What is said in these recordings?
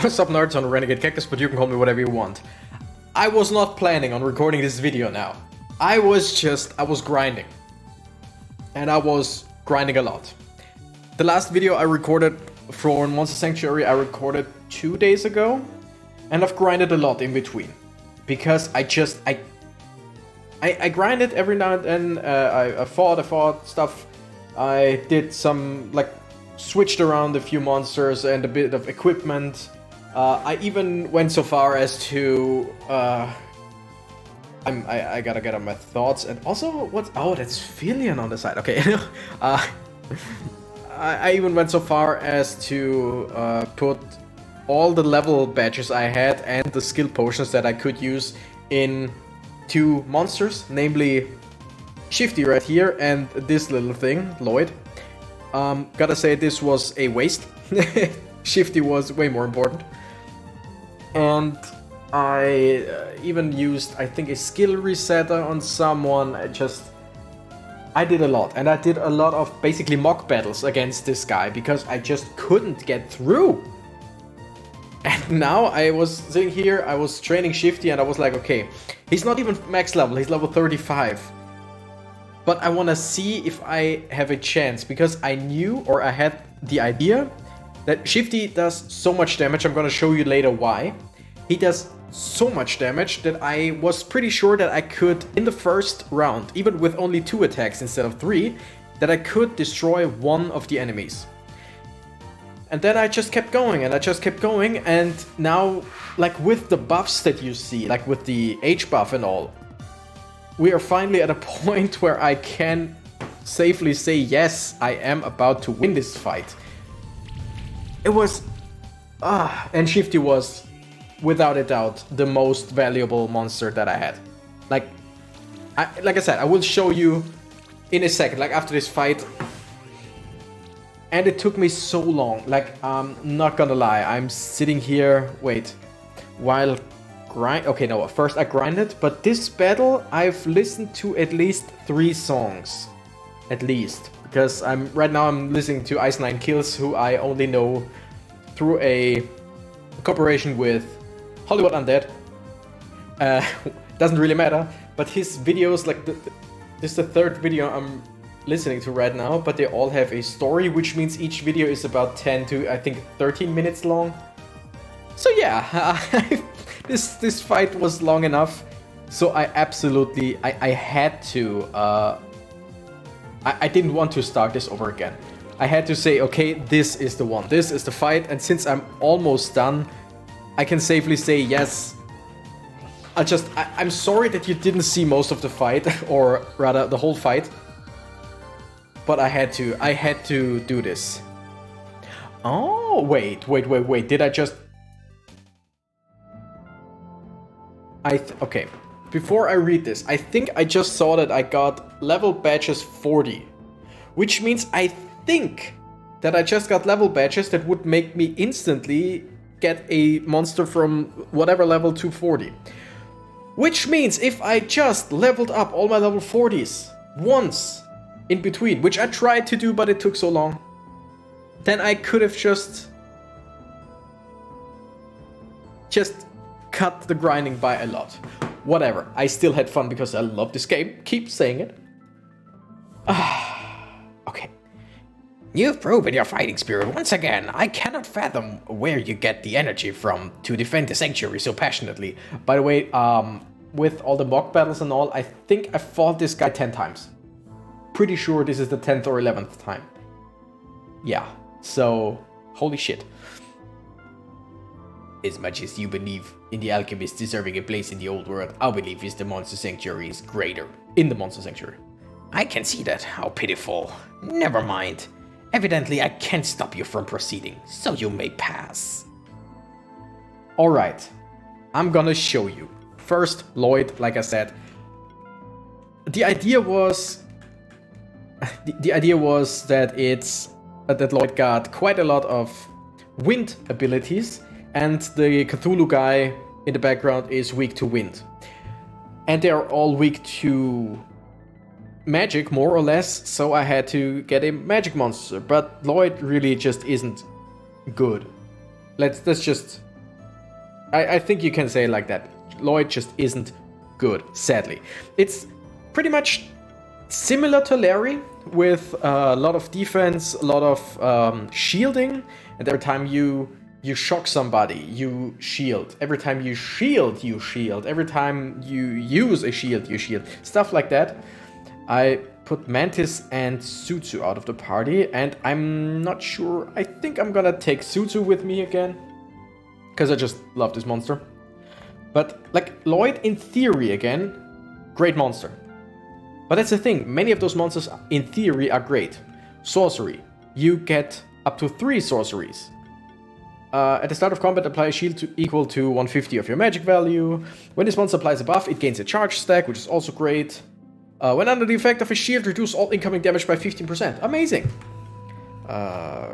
What's up, nerds? On Renegade Cactus, but you can call me whatever you want. I was not planning on recording this video now. I was grinding. And I was grinding a lot. The last video I recorded for Monster Sanctuary, I recorded 2 days ago. And I've grinded a lot in between. Because I grinded every now and then. I fought stuff. I did some, switched around a few monsters and a bit of equipment. I even went so far as to, I gotta get on my thoughts, and also, that's Filion on the side, okay. I even went so far as to put all the level badges I had and the skill potions that I could use in 2 monsters, namely Shifty right here and this little thing, Lloyd. Gotta say this was a waste. Shifty was way more important. And I even used, I think, a skill resetter on someone. I did a lot. And I did a lot of basically mock battles against this guy because I just couldn't get through. And now I was sitting here, I was training Shifty, and I was like, okay, he's not even max level, he's level 35. But I want to see if I have a chance, because I knew, or I had the idea, that Shifty does so much damage. I'm going to show you later why. He does so much damage that I was pretty sure that I could, in the first round, even with only 2 attacks instead of 3, that I could destroy one of the enemies. And then I just kept going, and now, with the buffs that you see, with the H buff and all, we are finally at a point where I can safely say, yes, I am about to win this fight. It was... and Shifty was, without a doubt, the most valuable monster that I had. Like I said, I will show you in a second, after this fight. And it took me so long, not gonna lie, I'm sitting here, while okay, no, first I grinded, but this battle I've listened to at least 3 songs. At least. Because right now I'm listening to Ice 9 Kills, who I only know through a cooperation with Hollywood Undead. Doesn't really matter, but his videos, this is the 3rd video I'm listening to right now, but they all have a story, which means each video is about 10 to, I think, 13 minutes long. So yeah, this fight was long enough, so I absolutely, I had to, I didn't want to start this over again. I had to say, okay, this is the one, this is the fight, and since I'm almost done, I can safely say, yes. I'm sorry that you didn't see most of the fight, or rather, the whole fight. But I had to do this. Oh, wait, did I just... okay, before I read this, I think I just saw that I got level badges 40. Which means I think that I just got level badges that would make me instantly get a monster from whatever level to 40. Which means if I just leveled up all my level 40s once in between, which I tried to do but it took so long, then I could have just cut the grinding by a lot. Whatever, I still had fun because I love this game. Keep saying it. Okay. You've proven your fighting spirit once again. I cannot fathom where you get the energy from to defend the sanctuary so passionately. By the way, with all the mock battles and all, I think I fought this guy 10 times. Pretty sure this is the 10th or 11th time. Yeah, so holy shit. As much as you believe in the Alchemist deserving a place in the old world, I believe is the Monster Sanctuary is greater in the Monster Sanctuary. I can see that, how pitiful. Never mind. Evidently I can't stop you from proceeding, so you may pass. Alright, I'm gonna show you. First, Lloyd, like I said. The idea was that Lloyd got quite a lot of wind abilities, and the Cthulhu guy in the background is weak to wind. And they are all weak to magic, more or less, so I had to get a magic monster. But Lloyd really just isn't good. Let's just I think you can say it like that. Lloyd just isn't good, sadly. It's pretty much similar to Larry, with a lot of defense, a lot of shielding, and every time you shock somebody, you shield. Every time you shield, you shield. Every time you use a shield, you shield. Stuff like that. I put Mantis and Sutsu out of the party, and I'm not sure. I think I'm gonna take Sutsu with me again, because I just love this monster. But, like, Lloyd, in theory, again, great monster. But that's the thing, many of those monsters, in theory, are great. Sorcery. You get up to 3 sorceries. At the start of combat, apply a shield equal to 150 of your magic value. When this monster applies a buff, it gains a charge stack, which is also great. When under the effect of a shield, reduce all incoming damage by 15%. Amazing.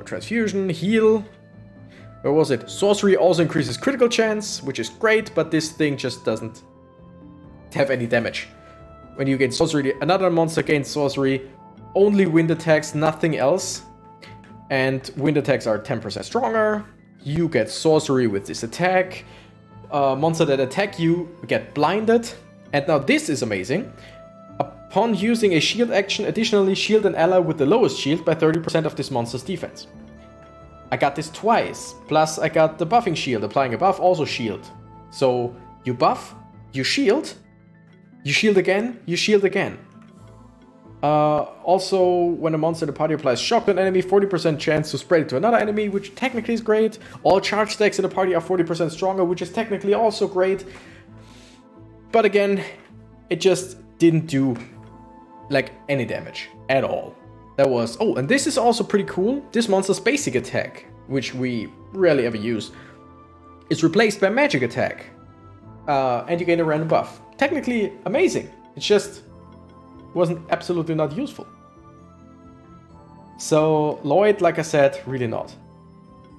Transfusion, heal. Where was it? Sorcery also increases critical chance, which is great, but this thing just doesn't have any damage. When you gain sorcery, another monster gains sorcery. Only wind attacks, nothing else. And wind attacks are 10% stronger. You get sorcery with this attack. Monster that attack you get blinded. And now this is amazing. Upon using a shield action, additionally shield an ally with the lowest shield by 30% of this monster's defense. I got this twice. Plus I got the buffing shield. Applying a buff, also shield. So you buff, you shield again, you shield again. Also, when a monster in the party applies shock to an enemy, 40% chance to spread it to another enemy, which technically is great. All charge stacks in the party are 40% stronger, which is technically also great. But again, it just didn't do like any damage at all. That was... Oh, and this is also pretty cool. This monster's basic attack, which we rarely ever use, is replaced by magic attack. And you gain a random buff. Technically amazing. It's just wasn't absolutely not useful. So Lloyd, like I said, really not.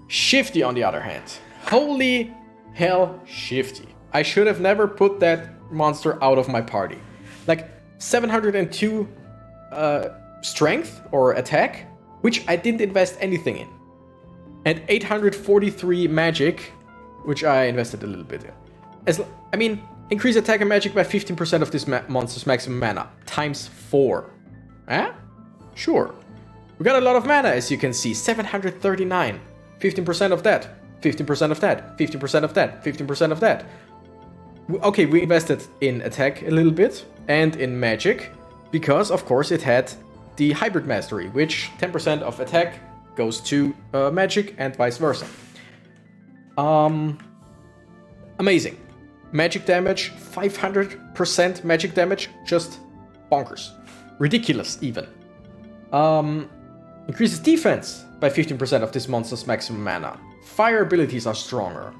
Shifty on the other hand. Holy hell, Shifty. I should have never put that monster out of my party. Like 702 strength or attack, which I didn't invest anything in. And 843 magic, which I invested a little bit in. I mean, increase attack and magic by 15% of this monster's maximum mana, times 4. Eh? Sure. We got a lot of mana, as you can see, 739. 15% of that, 15% of that, 15% of that, 15% of that. Okay, we invested in attack a little bit, and in magic, because of course it had the hybrid mastery, which 10% of attack goes to magic and vice versa. Amazing. Magic damage, 500% magic damage, just bonkers. Ridiculous, even. Increases defense by 15% of this monster's maximum mana. Fire abilities are stronger.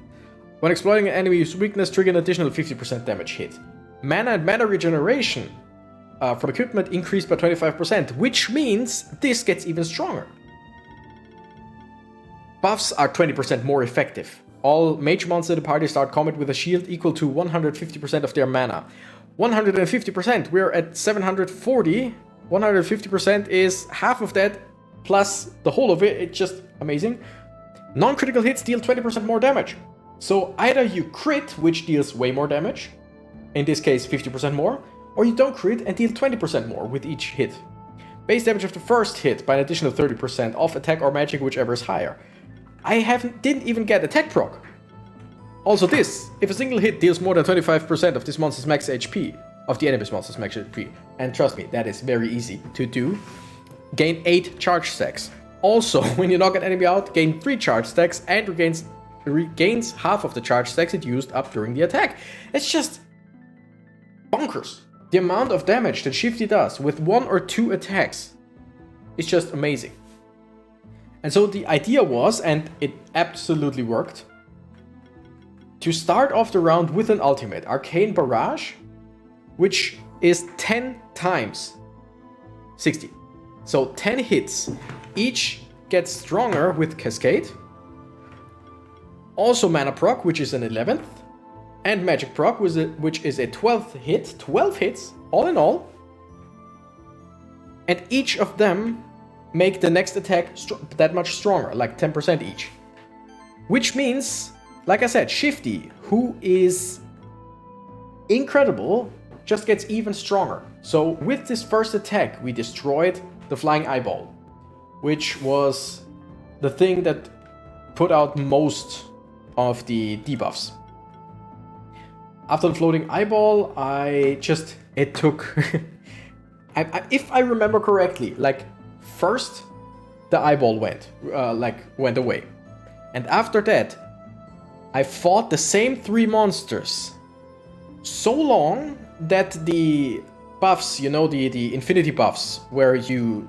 When exploiting an enemy's weakness, trigger an additional 50% damage hit. Mana and mana regeneration from equipment increased by 25%, which means this gets even stronger. Buffs are 20% more effective. All mage monsters in the party start combat with a shield equal to 150% of their mana. 150%, we're at 740. 150% is half of that, plus the whole of it. It's just amazing. Non-critical hits deal 20% more damage. So either you crit, which deals way more damage, in this case 50% more, or you don't crit and deal 20% more with each hit. Base damage of the first hit by an additional 30% off attack or magic, whichever is higher. I didn't even get attack proc. Also this, if a single hit deals more than 25% of this monster's max HP, of the enemy's monster's max HP, and trust me, that is very easy to do, gain 8 charge stacks. Also, when you knock an enemy out, gain 3 charge stacks and regains half of the charge stacks it used up during the attack. It's just bonkers. The amount of damage that Shifty does with 1 or 2 attacks is just amazing. And so the idea was, and it absolutely worked, to start off the round with an ultimate, Arcane Barrage, which is 10 times 60. So 10 hits. Each gets stronger with Cascade. Also Mana proc, which is an 11th. And Magic proc, which is a 12th hit. 12 hits, all in all. And each of them make the next attack that much stronger, like 10% each. Which means like I said, Shifty, who is incredible, just gets even stronger. So with this first attack, we destroyed the flying eyeball, which was the thing that put out most of the debuffs. After the floating eyeball, it took, if I remember correctly, like first the eyeball went away. And after that, I fought the same 3 monsters so long that the buffs, you know, the infinity buffs, where you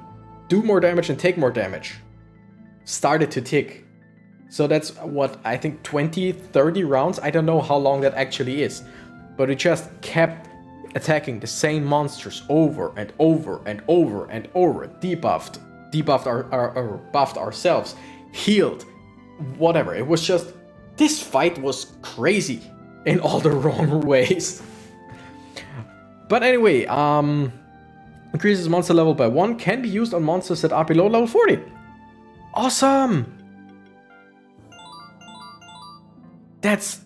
do more damage and take more damage, started to tick. So that's what, I think 20, 30 rounds, I don't know how long that actually is. But we just kept attacking the same monsters over and over and over and over, buffed ourselves, healed, whatever. It was just, this fight was crazy in all the wrong ways. But anyway, increases monster level by 1, can be used on monsters that are below level 40. Awesome! That's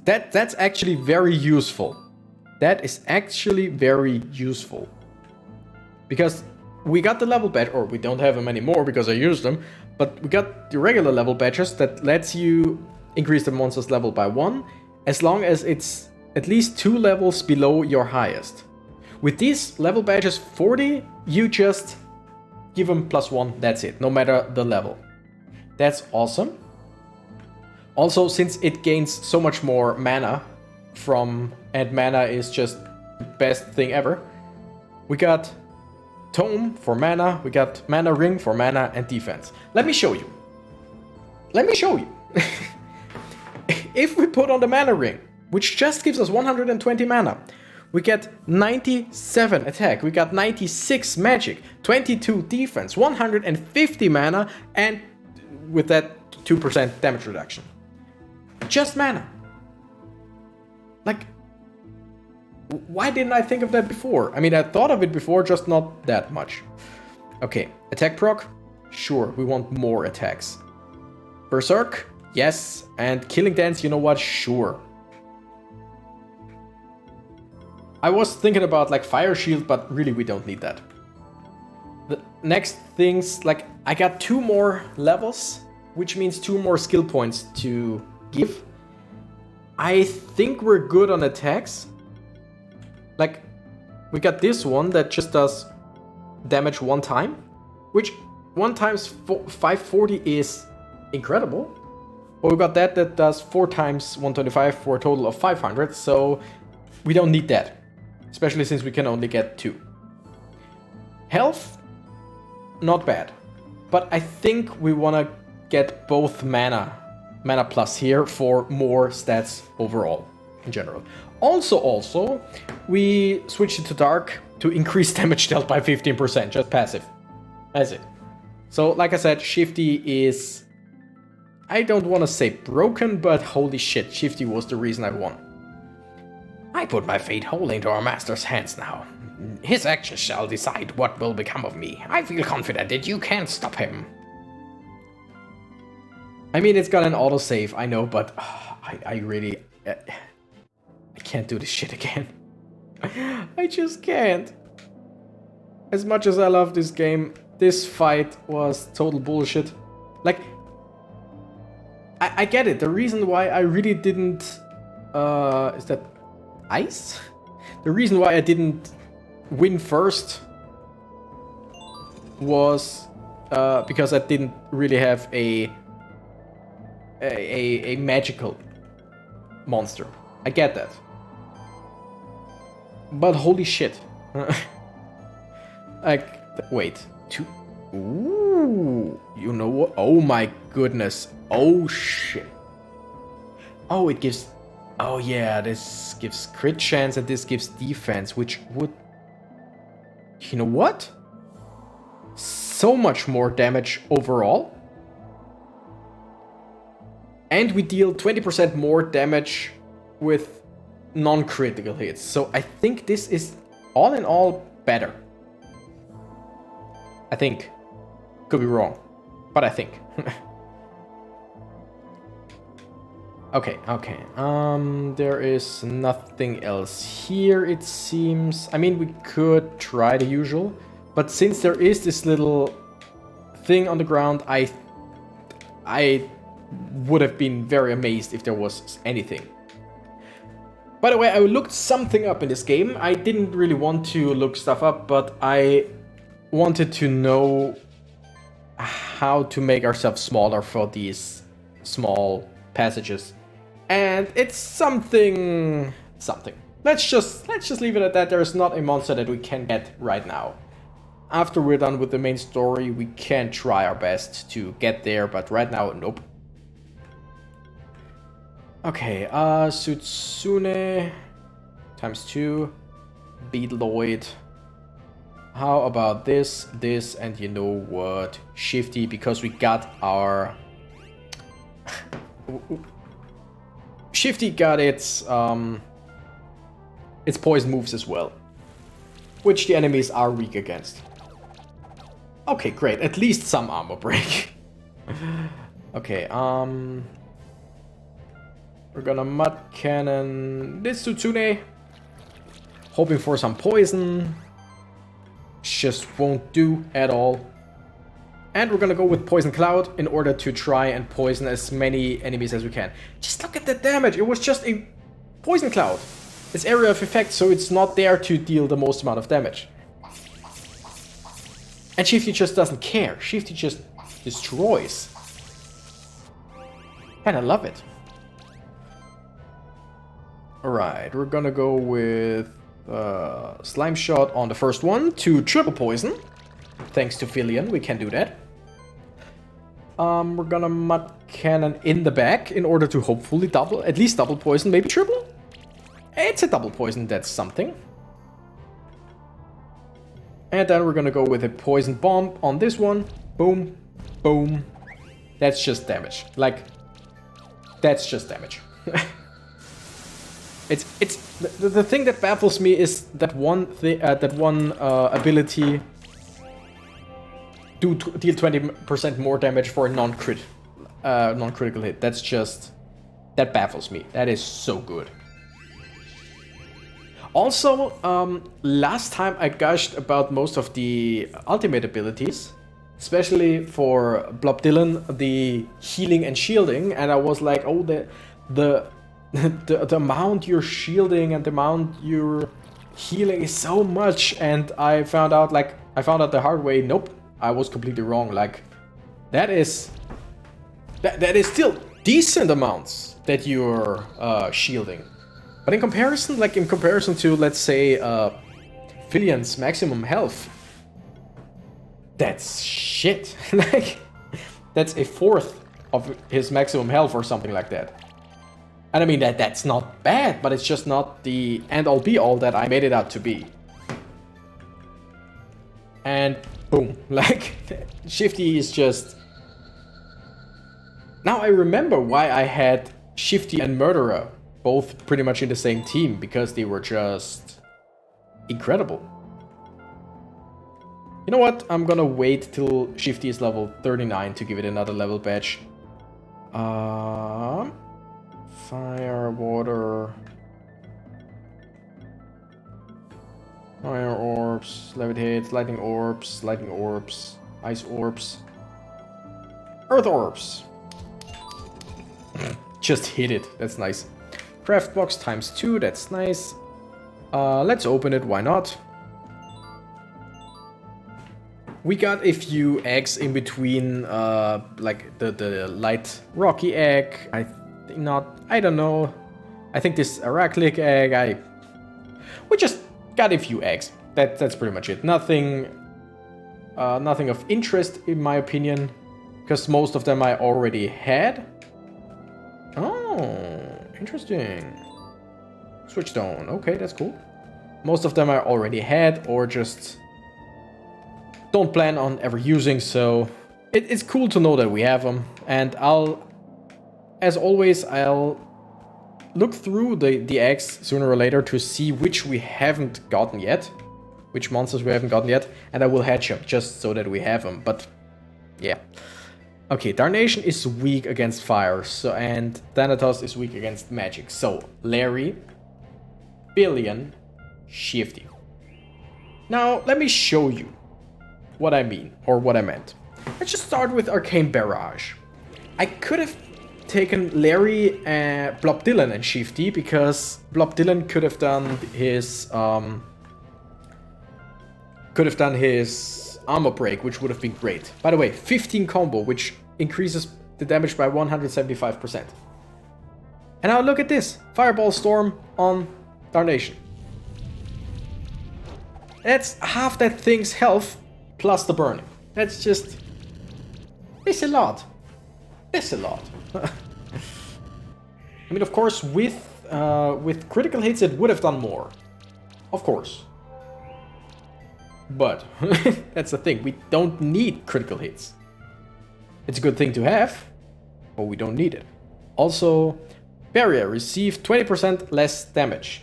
actually very useful. That is actually very useful. Because we got the level badge, or we don't have them anymore because I used them, but we got the regular level badges that lets you increase the monster's level by 1, as long as it's at least 2 levels below your highest. With these level badges 40, you just give them +1, that's it, no matter the level. That's awesome. Also, since it gains so much more mana and mana is just the best thing ever, we got Tome for mana, we got Mana Ring for mana and defense. Let me show you. If we put on the Mana Ring, which just gives us 120 mana, we get 97 attack, we got 96 magic, 22 defense, 150 mana, and with that 2% damage reduction. Just mana. Like, why didn't I think of that before? I mean, I thought of it before, just not that much. Okay, attack proc? Sure, we want more attacks. Berserk? Yes. And Killing Dance, you know what? Sure. I was thinking about like Fire Shield, but really we don't need that. The next things, like I got 2 more levels, which means 2 more skill points to give. I think we're good on attacks. Like, we got this one that just does damage 1 time, which 1 times 540 is incredible. But we got that does 4 times 125 for a total of 500, so we don't need that. Especially since we can only get 2. Health, not bad. But I think we want to get both mana plus here for more stats overall, in general. Also, we switched it to Dark to increase damage dealt by 15%, just passive. That's it. So, like I said, Shifty is, I don't want to say broken, but holy shit, Shifty was the reason I won. I put my fate wholly into our master's hands now. His actions shall decide what will become of me. I feel confident that you can't stop him. I mean, it's got an autosave, I know, but I really... I can't do this shit again. I just can't. As much as I love this game, this fight was total bullshit. Like, I get it. The reason why I really didn't... is that ice? The reason why I didn't win first was because I didn't really have a magical monster. I get that. But holy shit. Like, wait. Ooh, you know what? Oh my goodness. Oh shit. Oh, it gives... Oh yeah, this gives crit chance and this gives defense, which would... You know what? So much more damage overall. And we deal 20% more damage with non-critical hits. So I think this is all in all better. I think. Could be wrong, but I think. Okay, okay. There is nothing else here, it seems. I mean, we could try the usual, but since there is this little thing on the ground, I would have been very amazed if there was anything. By the way, I looked something up in this game. I didn't really want to look stuff up, but I wanted to know how to make ourselves smaller for these small passages. And it's something. Let's just leave it at that. There is not a monster that we can get right now. After we're done with the main story, we can try our best to get there, but right now, nope. Okay, Sutsune times 2, Beetloid. How about this, and you know what? Shifty, because we got our... Shifty got its poison moves as well, which the enemies are weak against. Okay, great. At least some armor break. Okay, we're gonna Mud Cannon this Sutsune, hoping for some poison. Just won't do at all. And we're gonna go with Poison Cloud in order to try and poison as many enemies as we can. Just look at the damage. It was just a Poison Cloud. It's area of effect, so it's not there to deal the most amount of damage. And Shifty just doesn't care. Shifty just destroys. And I love it. Alright, we're gonna go with Slime Shot on the first one to triple poison. Thanks to Filion, we can do that. We're gonna Mud Cannon in the back in order to hopefully double, at least double poison, maybe triple? It's a double poison, that's something. And then we're gonna go with a Poison Bomb on this one. Boom, boom. That's just damage. Like, that's just damage. It's the thing that baffles me is that one ability deal 20% more damage for a non-critical hit. That's just, that baffles me. That is so good. Also, last time I gushed about most of the ultimate abilities, especially for Blob Dylan, the healing and shielding, and I was like, oh, the amount you're shielding and the amount you're healing is so much, and I found out the hard way, nope, I was completely wrong. Like, that is still decent amounts that you're shielding. But in comparison to, let's say, Fillion's maximum health, that's shit. Like, that's a fourth of his maximum health or something like that. And I mean, that's not bad, but it's just not the end-all be-all that I made it out to be. And boom, like, Shifty is just... Now I remember why I had Shifty and Murderer both pretty much in the same team, because they were just incredible. You know what? I'm gonna wait till Shifty is level 39 to give it another level badge. Fire, water... Fire orbs, levitate, lightning orbs, ice orbs, earth orbs. Just hit it, that's nice. Craft box times 2, that's nice. Let's open it, why not? We got a few eggs in between, like the light rocky egg. I don't know. I think this Arachlic egg, we just got a few eggs. That's pretty much it. Nothing of interest in my opinion, because most of them I already had. Oh, interesting. Switchstone, okay, that's cool. Most of them I already had or just don't plan on ever using, so it's cool to know that we have them. And as always, I'll look through the eggs sooner or later to see which we haven't gotten yet, which monsters we haven't gotten yet, and I will hatch them just so that we have them. But yeah, Okay, Darnation is weak against fire, so and Thanatos is weak against magic. So Larry, Billion, Shifty. Now let me show you what I mean, or what I meant. Let's just start with Arcane Barrage. I could have taken Larry, Blob Dylan, and Shifty because Blob Dylan could have done his armor break, which would have been great. By the way, 15 combo, which increases the damage by 175%. And now look at this, Fireball Storm on Darnation. That's half that thing's health plus the burning. That's just, it's a lot. It's a lot. I mean, of course, with critical hits, it would have done more. Of course. But that's the thing. We don't need critical hits. It's a good thing to have, but we don't need it. Also, Barrier received 20% less damage.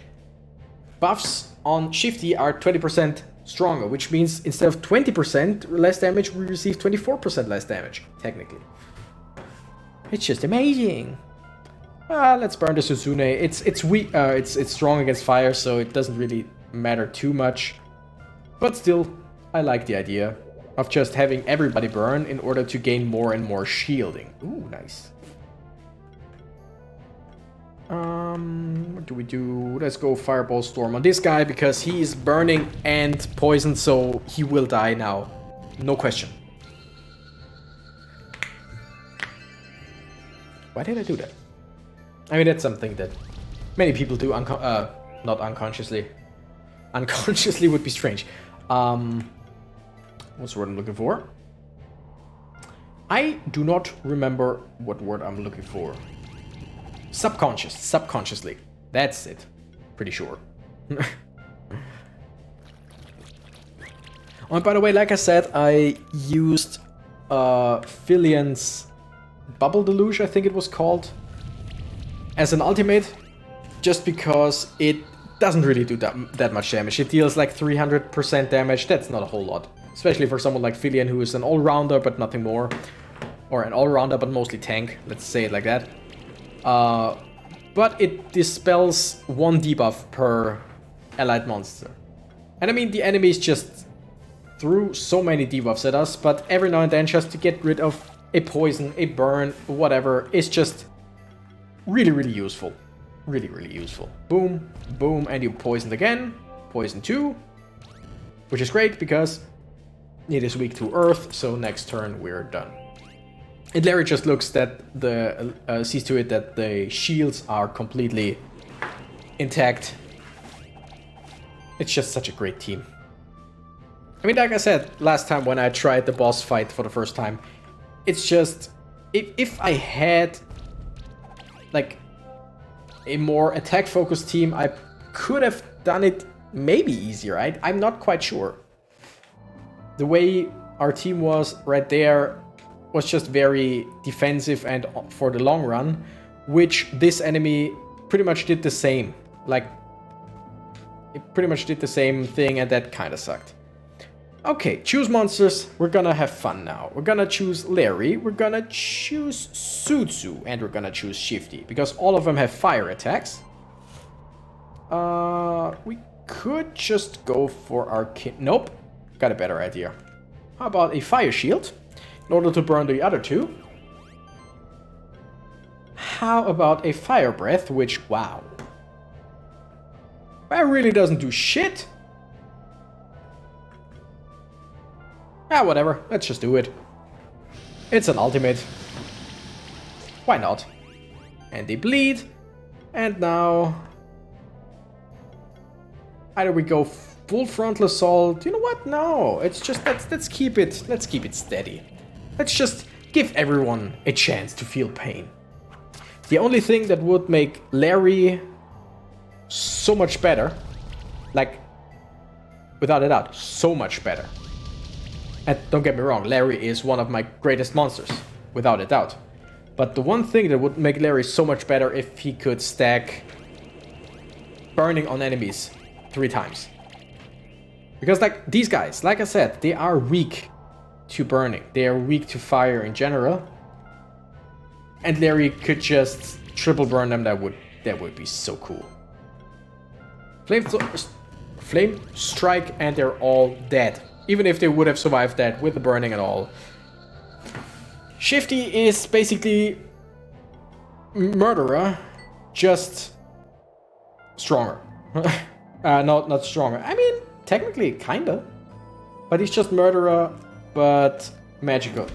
Buffs on Shifty are 20% stronger, which means instead of 20% less damage, we receive 24% less damage, technically. It's just amazing. Let's burn the Suzune. It's weak. It's strong against fire, so it doesn't really matter too much. But still, I like the idea of just having everybody burn in order to gain more and more shielding. Ooh, nice. What do we do? Let's go Fireball Storm on this guy because he is burning and poisoned, so he will die now. No question. Why did I do that? I mean, that's something that many people do not unconsciously. Unconsciously would be strange. What's the word I'm looking for? I do not remember what word I'm looking for. Subconsciously. That's it. Pretty sure. Oh, and by the way, like I said, I used Fillion's Bubble Deluge, I think it was called, as an ultimate, just because it doesn't really do that much damage. It deals like 300% damage. That's not a whole lot, especially for someone like Fillion, who is an all-rounder but nothing more, or an all-rounder but mostly tank, let's say it like that. But it dispels 1 debuff per allied monster. And I mean, the enemies just threw so many debuffs at us, but every now and then just to get rid of a poison, a burn, whatever, is just really, really useful. Really, really useful. Boom, boom, and you poisoned again. Poison 2, which is great because it is weak to earth, so next turn we're done. And Larry just looks that sees to it that the shields are completely intact. It's just such a great team. I mean, like I said last time when I tried the boss fight for the first time, it's just, if I had like a more attack-focused team, I could have done it maybe easier. I'm not quite sure. The way our team was right there was just very defensive and for the long run, which this enemy pretty much did the same. Like, it pretty much did the same thing, and that kind of sucked. Okay, choose monsters. We're gonna have fun now. We're gonna choose Larry, we're gonna choose Sutsu, and we're gonna choose Shifty, because all of them have fire attacks. We could just go for our Nope, got a better idea. How about a fire shield, in order to burn the other two? How about a fire breath, which, wow. That really doesn't do shit. Ah, whatever, let's just do it. It's an ultimate. Why not? And they bleed. And now either we go full frontal assault. You know what? No, it's just let's keep it steady. Let's just give everyone a chance to feel pain. The only thing that would make Larry so much better, like without a doubt, so much better. And don't get me wrong, Larry is one of my greatest monsters, without a doubt. But the one thing that would make Larry so much better if he could stack burning on enemies 3 times. Because like these guys, like I said, they are weak to burning. They are weak to fire in general. and Larry could just triple burn them, that would be so cool. Flame strike, and they're all dead. Even if they would have survived that with the burning and all. Shifty is basically Murderer, just stronger. Not stronger. I mean, technically, kinda. But he's just Murderer, but magical.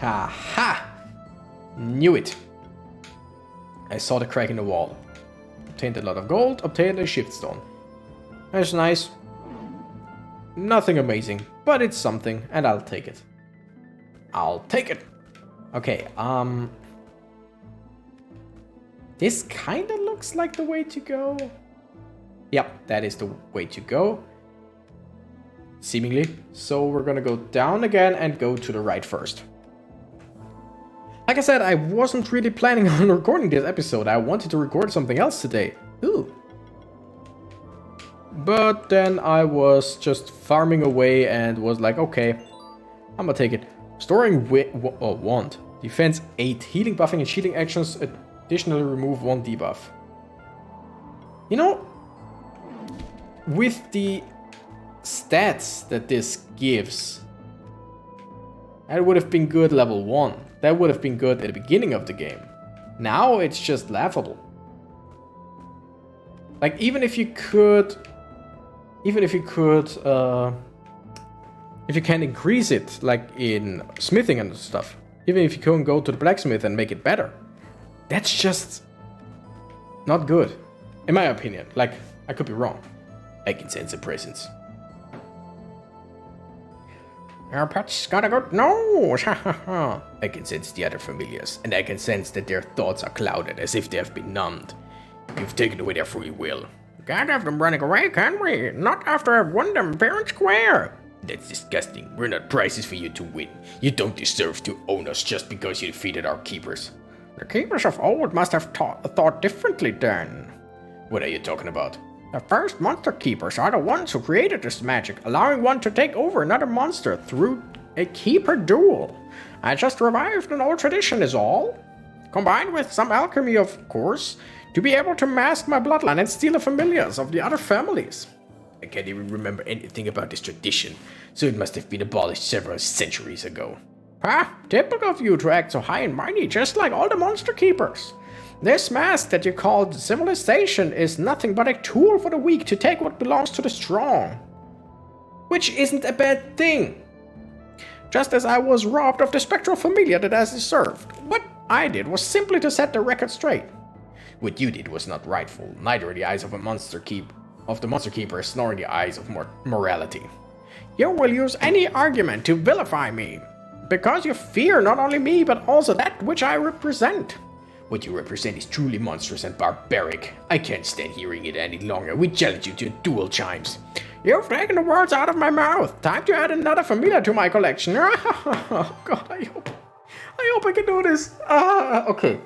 Ha ha! Knew it. I saw the crack in the wall. Obtained a lot of gold, obtained a shift stone. That's nice. Nothing amazing, but it's something, and I'll take it. I'll take it. Okay, this kinda looks like the way to go. Yep, that is the way to go. Seemingly. So we're gonna go down again and go to the right first. Like I said, I wasn't really planning on recording this episode. I wanted to record something else today. Ooh. But then I was just farming away and was like, okay, I'm gonna take it. Storing wand. Defense 8. Healing, buffing, and shielding actions additionally remove 1 debuff. You know, with the stats that this gives, that would have been good level 1. That would have been good at the beginning of the game. Now it's just laughable. Like, even if you can increase it, like in smithing and stuff, even if you can go to the blacksmith and make it better, that's just not good, in my opinion. Like, I could be wrong. I can sense a presence. Our pet's got a good nose. I can sense the other familiars, and I can sense that their thoughts are clouded, as if they have been numbed. You've taken away their free will. Can't have them running away, can we? Not after I've won them fair and square. That's disgusting. We're not prizes for you to win. You don't deserve to own us just because you defeated our keepers. The keepers of old must have thought differently then. What are you talking about? The first monster keepers are the ones who created this magic, allowing one to take over another monster through a keeper duel. I just revived an old tradition is all. Combined with some alchemy, of course, to be able to mask my bloodline and steal the familiars of the other families. I can't even remember anything about this tradition, so it must have been abolished several centuries ago. Typical of you to act so high and mighty, just like all the monster keepers. This mask that you called civilization is nothing but a tool for the weak to take what belongs to the strong. Which isn't a bad thing. Just as I was robbed of the spectral familiar that I deserved. What I did was simply to set the record straight. What you did was not rightful, neither in the eyes of the monster keepers, nor in the eyes of morality. You will use any argument to vilify me, because you fear not only me, but also that which I represent. What you represent is truly monstrous and barbaric. I can't stand hearing it any longer. We challenge you to duel chimes. You've taken the words out of my mouth. Time to add another familiar to my collection. Oh God, I hope I can do this. Okay.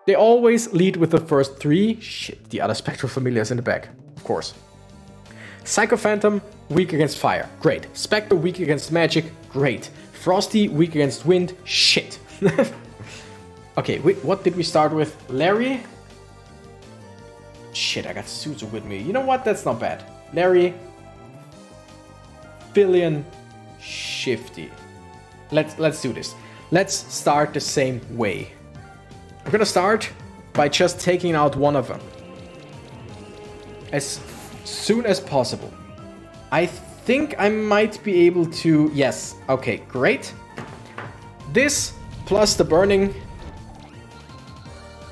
They always lead with the first 3. Shit, the other spectral familiars in the back. Of course. Psycho Phantom, weak against fire. Great. Spectre, weak against magic. Great. Frosty, weak against wind. Shit. Okay, wait, what did we start with? Larry? Shit, I got Suzu with me. You know what? That's not bad. Larry. Billion. Shifty. Let's do this. Let's start the same way. I'm gonna start by just taking out one of them. As soon as possible. I think I might be able to... Yes, okay, great. This plus the burning...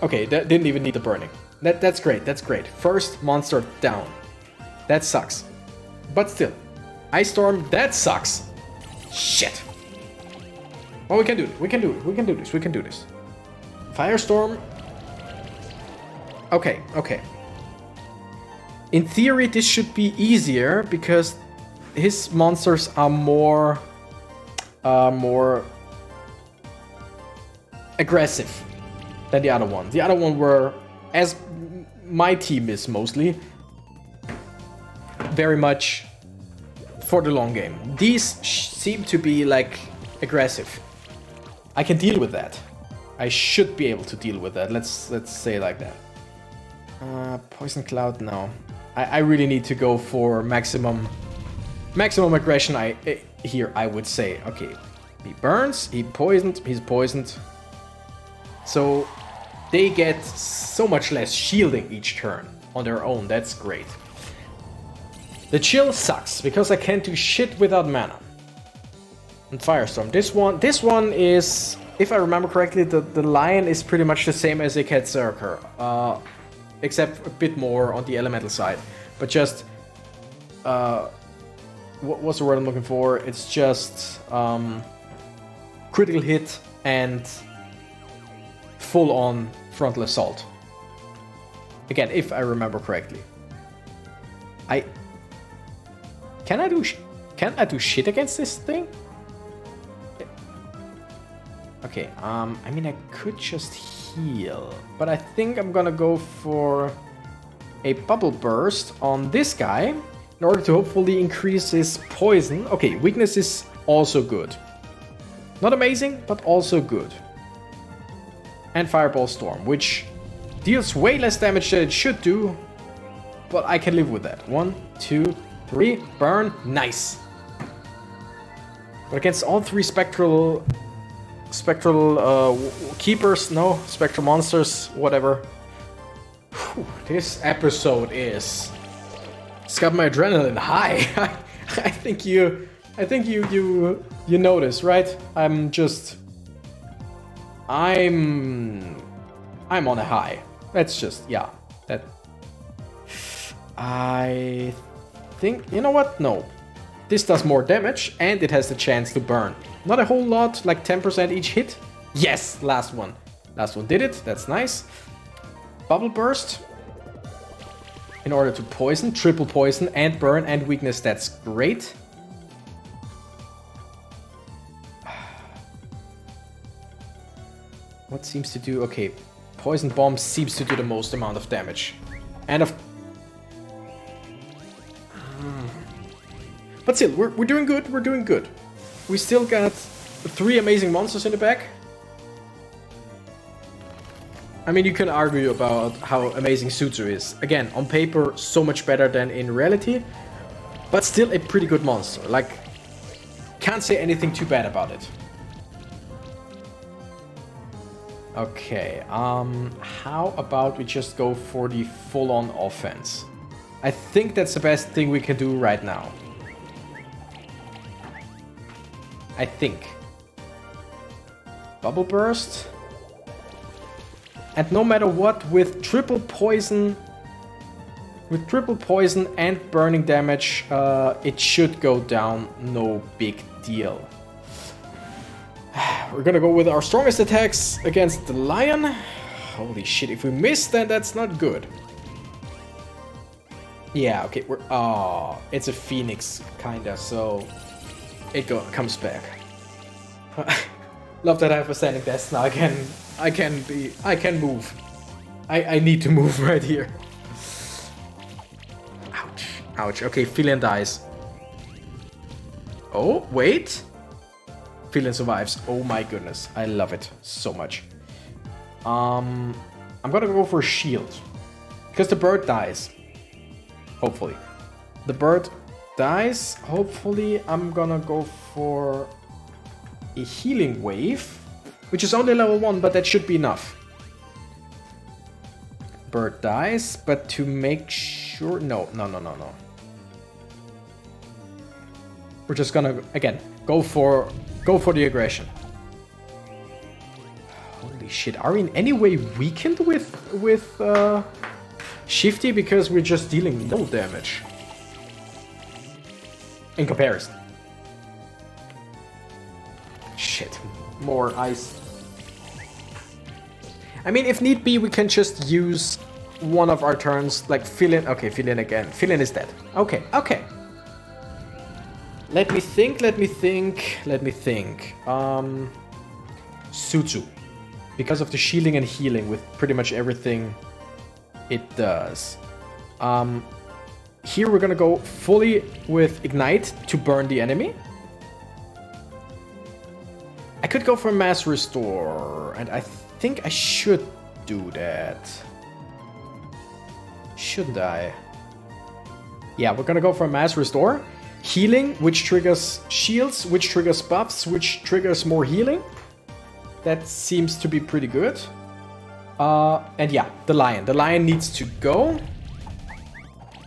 Okay, that didn't even need the burning. That's great, that's great. First monster down. That sucks. But still. Ice Storm, that sucks. Shit. Well, we can do it, we can do it, we can do this, we can do this. Firestorm. Okay, okay. In theory, this should be easier because his monsters are more aggressive than the other one. The other one were, as my team is mostly, very much for the long game. These seem to be like aggressive. I can deal with that. I should be able to deal with that. Let's say it like that. Poison Cloud, no. I really need to go for maximum aggression here, I would say. Okay, he burns, he's poisoned. So they get so much less shielding each turn on their own, that's great. The chill sucks, because I can't do shit without mana. And Firestorm, this one is, if I remember correctly, the lion is pretty much the same as a Berserker, except a bit more on the elemental side. But just, what's the word I'm looking for? It's just critical hit and full-on frontal assault. Again, if I remember correctly. Can I do shit against this thing? Okay, I mean, I could just heal, but I think I'm gonna go for a Bubble Burst on this guy in order to hopefully increase his poison. Okay, weakness is also good. Not amazing, but also good. And Fireball Storm, which deals way less damage than it should do, but I can live with that. 1, 2, 3, burn, nice. But against all three spectral keepers, no, spectral monsters, whatever. Whew, this episode it's got my adrenaline high. I think you notice, right? I'm on a high. That's just, yeah. That I think, you know what? No. This does more damage and it has the chance to burn. Not a whole lot, like 10% each hit. Yes, last one. Last one did it, that's nice. Bubble Burst. In order to poison, triple poison and burn and weakness, that's great. What seems to do, okay. Poison Bomb seems to do the most amount of damage. And of... But still, we're doing good, we're doing good. We still got 3 amazing monsters in the back. I mean, you can argue about how amazing Sutsu is. Again, on paper, so much better than in reality. But still a pretty good monster. Like, can't say anything too bad about it. Okay, how about we just go for the full-on offense? I think that's the best thing we can do right now. I think. Bubble Burst. And no matter what, with triple poison and burning damage, it should go down, no big deal. We're gonna go with our strongest attacks against the lion. Holy shit, if we miss, then that's not good. Yeah, okay, it's a phoenix, kinda, so it comes back. Love that I have a standing desk now. I can move. I need to move right here. Ouch, ouch. Okay, Philian dies. Oh, wait. Philian survives. Oh my goodness, I love it so much. I'm gonna go for a shield because the bird dies. Hopefully, the bird dies. Hopefully, I'm gonna go for a healing wave, which is only level 1, but that should be enough. Bird dies, but to make sure, no. We're just gonna again go for the aggression. Holy shit! Are we in any way weakened with Shifty because we're just dealing no damage in comparison? Shit, more ice. I mean, if need be, we can just use one of our turns, like Philian. Okay, Philian again. Philian is dead. Okay. Let me think. Sutsu. Because of the shielding and healing with pretty much everything it does. Here we're gonna go fully with Ignite to burn the enemy. I could go for Mass Restore, and I think I should do that. Shouldn't I? Yeah, we're gonna go for a Mass Restore. Healing, which triggers shields, which triggers buffs, which triggers more healing. That seems to be pretty good. And yeah, the Lion. The Lion needs to go.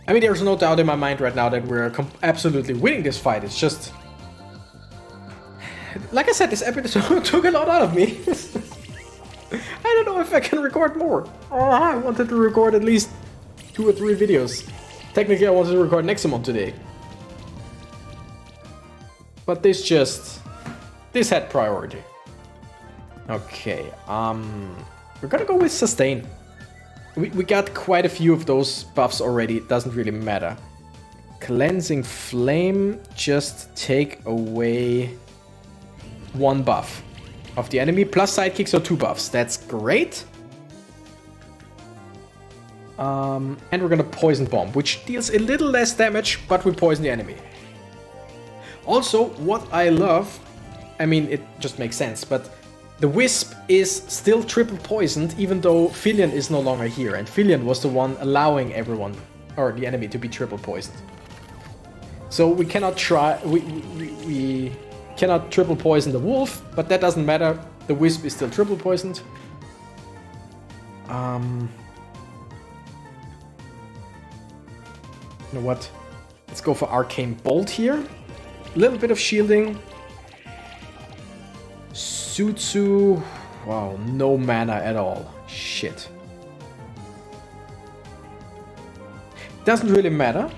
I mean, there's no doubt in my mind right now that we're absolutely winning this fight. It's just... Like I said, this episode took a lot out of me. I don't know if I can record more. I wanted to record at least 2 or 3 videos. Technically, I wanted to record Nexamon today. But this had priority. Okay, we're gonna go with Sustain. We got quite a few of those buffs already, it doesn't really matter. Cleansing Flame, just take away 1 buff of the enemy, plus sidekick, so 2 buffs. That's great. And we're gonna Poison Bomb, which deals a little less damage, but we poison the enemy. Also, what I love, I mean, it just makes sense, but the Wisp is still triple poisoned, even though Filion is no longer here, and Filion was the one allowing everyone, or the enemy, to be triple poisoned. So we cannot we cannot triple poison the Wolf, but that doesn't matter. The Wisp is still triple poisoned. You know what? Let's go for Arcane Bolt here. A little bit of shielding. Sutsu. Wow, no mana at all. Shit. Doesn't really matter.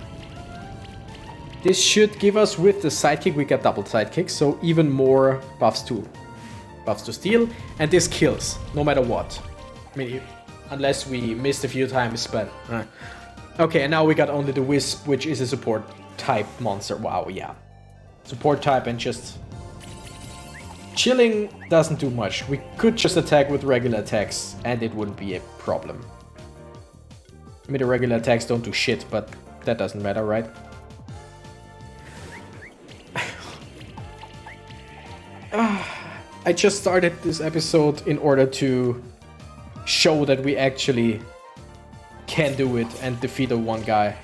This should give us, with the sidekick, we get double sidekick, so even more buffs to steal. And this kills, no matter what. I mean, unless we missed a few times, but... Okay, and now we got only the Wisp, which is a support type monster. Wow, yeah. Support type and just... Chilling doesn't do much. We could just attack with regular attacks and it wouldn't be a problem. I mean, the regular attacks don't do shit, but that doesn't matter, right? I just started this episode in order to show that we actually can do it and defeat a one guy.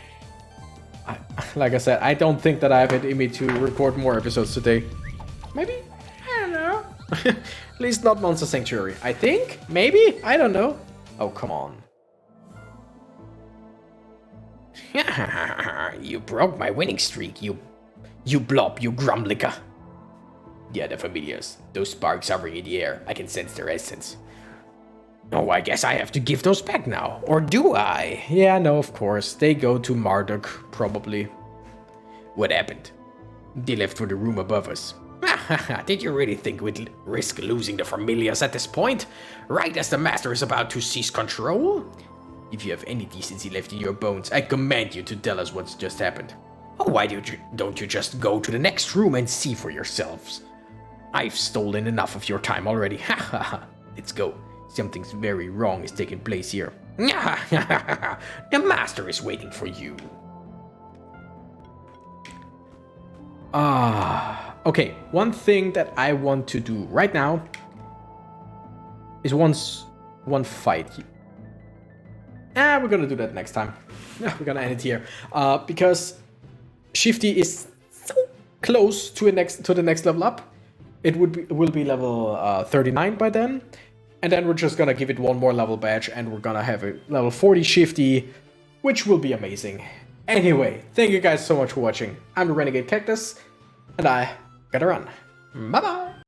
Like I said, I don't think that I have it in me to record more episodes today. Maybe? I don't know. At least not Monster Sanctuary. I think? Maybe? I don't know. Oh, come on. You broke my winning streak, you blob, you grumlicker. Yeah, the familiars. Those sparks hovering in the air. I can sense their essence. Oh, I guess I have to give those back now. Or do I? Yeah, no, of course. They go to Marduk, probably. What happened? They left for the room above us. Did you really think we'd risk losing the familiars at this point? Right as the master is about to seize control? If you have any decency left in your bones, I command you to tell us what's just happened. Oh, why don't you just go to the next room and see for yourselves? I've stolen enough of your time already. Let's go. Something's very wrong is taking place here. The master is waiting for you. Okay, one thing that I want to do right now is one fight. We're gonna do that next time. We're gonna end it here. Because Shifty is so close to the next level up. It will be level 39 by then. And then we're just gonna give it one more level badge and we're gonna have a level 40 Shifty, which will be amazing. Anyway, thank you guys so much for watching. I'm the Renegade Cactus, and I gotta run. Bye bye!